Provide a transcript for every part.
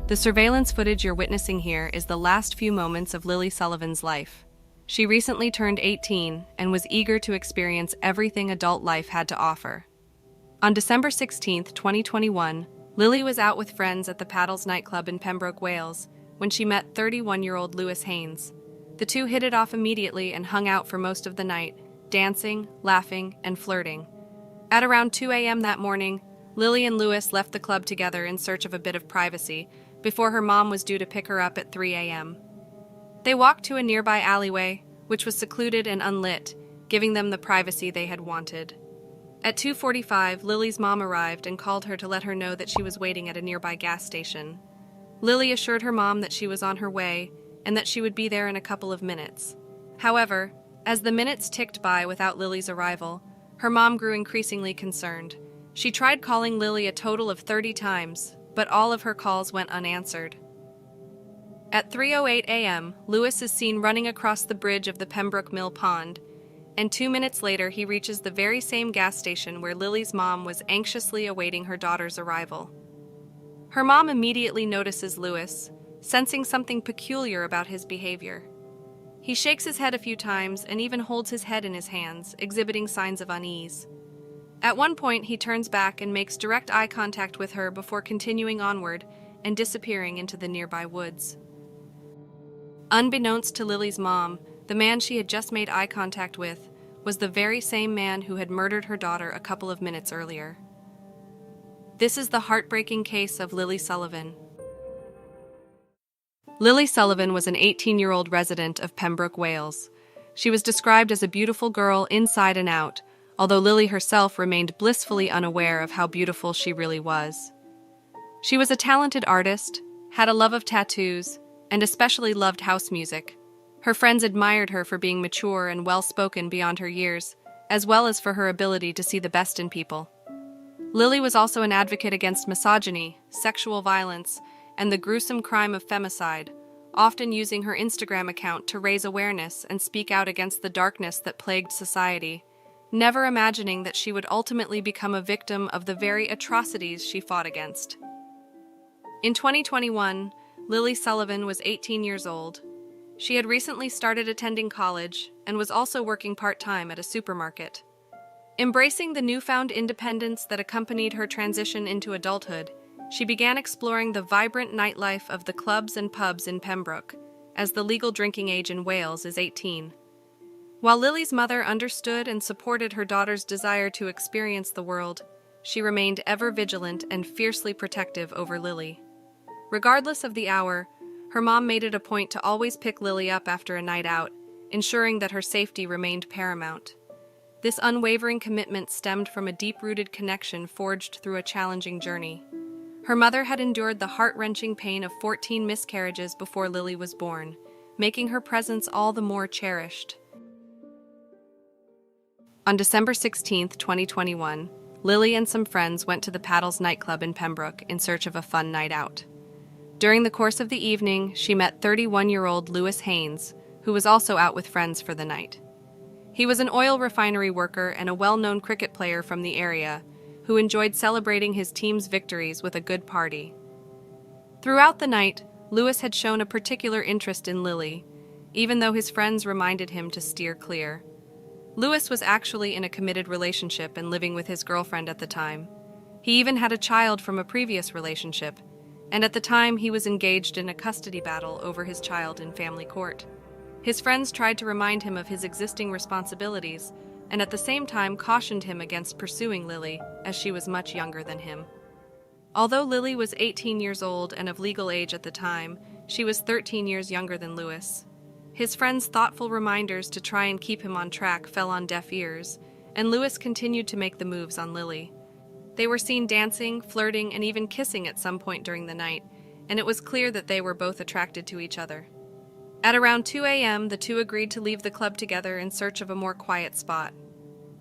The surveillance footage you're witnessing here is the last few moments of Lily Sullivan's life. She recently turned 18 and was eager to experience everything adult life had to offer. On December 16, 2021, Lily was out with friends at the Paddles nightclub in Pembroke, Wales, when she met 31-year-old Louis Haynes. The two hit it off immediately and hung out for most of the night, dancing, laughing, and flirting. At around 2 a.m. that morning, Lily and Louis left the club together in search of a bit of privacy before her mom was due to pick her up at 3 a.m. They walked to a nearby alleyway, which was secluded and unlit, giving them the privacy they had wanted. At 2:45, Lily's mom arrived and called her to let her know that she was waiting at a nearby gas station. Lily assured her mom that she was on her way and that she would be there in a couple of minutes. However, as the minutes ticked by without Lily's arrival, her mom grew increasingly concerned. She tried calling Lily a total of 30 times, but all of her calls went unanswered. At 3:08 a.m., Louis is seen running across the bridge of the Pembroke Mill Pond, and 2 minutes later he reaches the very same gas station where Lily's mom was anxiously awaiting her daughter's arrival. Her mom immediately notices Louis, sensing something peculiar about his behavior. He shakes his head a few times and even holds his head in his hands, exhibiting signs of unease. At one point, he turns back and makes direct eye contact with her before continuing onward and disappearing into the nearby woods. Unbeknownst to Lily's mom, the man she had just made eye contact with was the very same man who had murdered her daughter a couple of minutes earlier. This is the heartbreaking case of Lily Sullivan. Lily Sullivan was an 18-year-old resident of Pembroke, Wales. She was described as a beautiful girl inside and out, although Lily herself remained blissfully unaware of how beautiful she really was. She was a talented artist, had a love of tattoos, and especially loved house music. Her friends admired her for being mature and well-spoken beyond her years, as well as for her ability to see the best in people. Lily was also an advocate against misogyny, sexual violence, and the gruesome crime of femicide, often using her Instagram account to raise awareness and speak out against the darkness that plagued society, never imagining that she would ultimately become a victim of the very atrocities she fought against. In 2021, Lily Sullivan was 18 years old. She had recently started attending college and was also working part-time at a supermarket. Embracing the newfound independence that accompanied her transition into adulthood, she began exploring the vibrant nightlife of the clubs and pubs in Pembroke, as the legal drinking age in Wales is 18. While Lily's mother understood and supported her daughter's desire to experience the world, she remained ever vigilant and fiercely protective over Lily. Regardless of the hour, her mom made it a point to always pick Lily up after a night out, ensuring that her safety remained paramount. This unwavering commitment stemmed from a deep-rooted connection forged through a challenging journey. Her mother had endured the heart-wrenching pain of 14 miscarriages before Lily was born, making her presence all the more cherished. On December 16, 2021, Lily and some friends went to the Paddles nightclub in Pembroke in search of a fun night out. During the course of the evening, she met 31-year-old Louis Haynes, who was also out with friends for the night. He was an oil refinery worker and a well-known cricket player from the area, who enjoyed celebrating his team's victories with a good party. Throughout the night, Louis had shown a particular interest in Lily, even though his friends reminded him to steer clear. Louis was actually in a committed relationship and living with his girlfriend at the time. He even had a child from a previous relationship, and at the time he was engaged in a custody battle over his child in family court. His friends tried to remind him of his existing responsibilities, and at the same time cautioned him against pursuing Lily, as she was much younger than him. Although Lily was 18 years old and of legal age at the time, she was 13 years younger than Louis. His friends' thoughtful reminders to try and keep him on track fell on deaf ears, and Louis continued to make the moves on Lily. They were seen dancing, flirting, and even kissing at some point during the night, and it was clear that they were both attracted to each other. At around 2 a.m., the two agreed to leave the club together in search of a more quiet spot.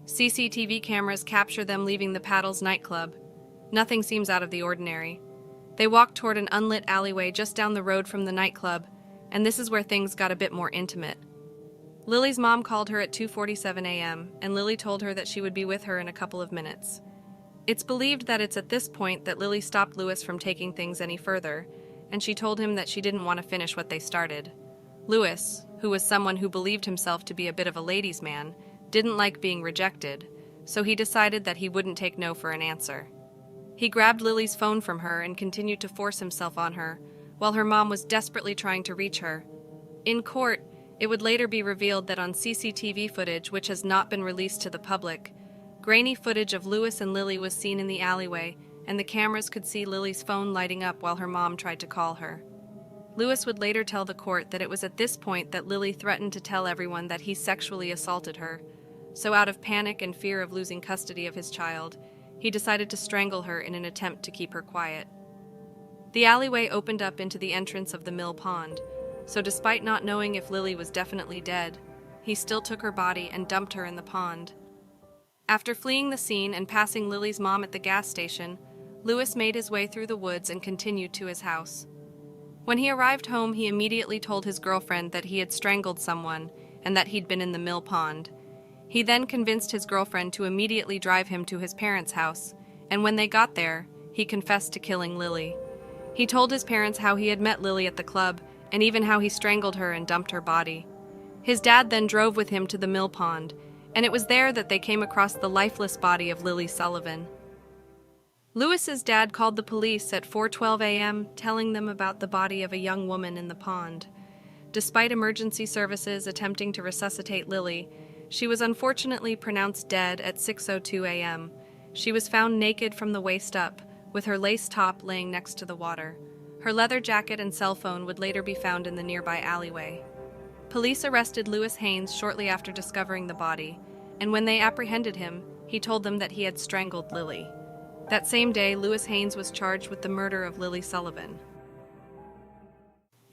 CCTV cameras capture them leaving the Paddles nightclub. Nothing seems out of the ordinary. They walked toward an unlit alleyway just down the road from the nightclub, and this is where things got a bit more intimate. Lily's mom called her at 2:47 a.m., and Lily told her that she would be with her in a couple of minutes. It's believed that it's at this point that Lily stopped Louis from taking things any further, and she told him that she didn't want to finish what they started. Louis, who was someone who believed himself to be a bit of a ladies' man, didn't like being rejected, so he decided that he wouldn't take no for an answer. He grabbed Lily's phone from her and continued to force himself on her, while her mom was desperately trying to reach her. In court, it would later be revealed that on CCTV footage, which has not been released to the public, grainy footage of Louis and Lily was seen in the alleyway, and the cameras could see Lily's phone lighting up while her mom tried to call her. Louis would later tell the court that it was at this point that Lily threatened to tell everyone that he sexually assaulted her, so out of panic and fear of losing custody of his child, he decided to strangle her in an attempt to keep her quiet. The alleyway opened up into the entrance of the mill pond, so despite not knowing if Lily was definitely dead, he still took her body and dumped her in the pond. After fleeing the scene and passing Lily's mom at the gas station, Louis made his way through the woods and continued to his house. When he arrived home, he immediately told his girlfriend that he had strangled someone and that he'd been in the mill pond. He then convinced his girlfriend to immediately drive him to his parents' house, and when they got there, he confessed to killing Lily. He told his parents how he had met Lily at the club and even how he strangled her and dumped her body. His dad then drove with him to the mill pond, and it was there that they came across the lifeless body of Lily Sullivan. Louis's dad called the police at 4:12 a.m., telling them about the body of a young woman in the pond. Despite emergency services attempting to resuscitate Lily, she was unfortunately pronounced dead at 6:02 a.m. She was found naked from the waist up, with her lace top laying next to the water. Her leather jacket and cell phone would later be found in the nearby alleyway. Police arrested Louis Haynes shortly after discovering the body, and when they apprehended him, he told them that he had strangled Lily. That same day, Louis Haynes was charged with the murder of Lily Sullivan.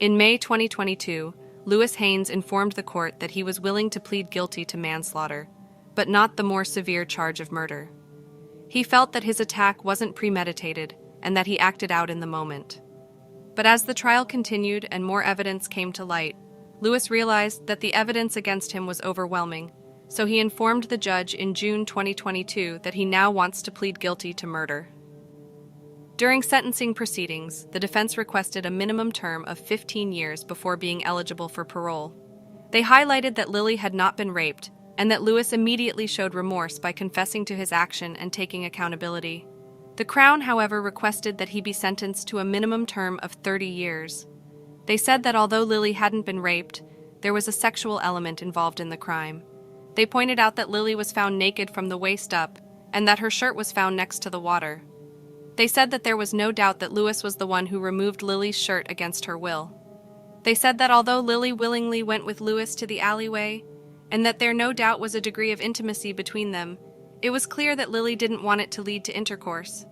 In May 2022, Louis Haynes informed the court that he was willing to plead guilty to manslaughter, but not the more severe charge of murder. He felt that his attack wasn't premeditated and that he acted out in the moment. But as the trial continued and more evidence came to light, Louis realized that the evidence against him was overwhelming, so he informed the judge in June 2022 that he now wants to plead guilty to murder. During sentencing proceedings, the defense requested a minimum term of 15 years before being eligible for parole. They highlighted that Lily had not been raped, and that Louis immediately showed remorse by confessing to his action and taking accountability. The Crown, however, requested that he be sentenced to a minimum term of 30 years. They said that although Lily hadn't been raped, there was a sexual element involved in the crime. They pointed out that Lily was found naked from the waist up, and that her shirt was found next to the water. They said that there was no doubt that Louis was the one who removed Lily's shirt against her will. They said that although Lily willingly went with Louis to the alleyway, and that there no doubt was a degree of intimacy between them, it was clear that Lily didn't want it to lead to intercourse.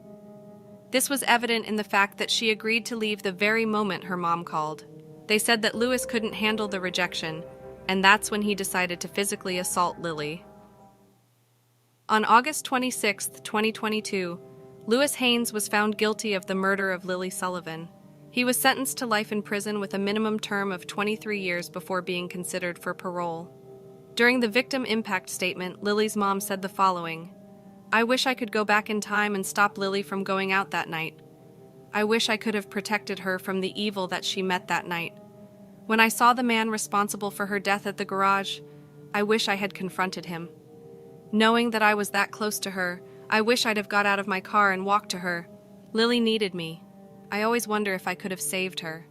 This was evident in the fact that she agreed to leave the very moment her mom called. They said that Louis couldn't handle the rejection, and that's when he decided to physically assault Lily. On August 26, 2022, Louis Haynes was found guilty of the murder of Lily Sullivan. He was sentenced to life in prison with a minimum term of 23 years before being considered for parole. During the victim impact statement, Lily's mom said the following: "I wish I could go back in time and stop Lily from going out that night. I wish I could have protected her from the evil that she met that night. When I saw the man responsible for her death at the garage, I wish I had confronted him. Knowing that I was that close to her, I wish I'd have got out of my car and walked to her. Lily needed me. I always wonder if I could have saved her."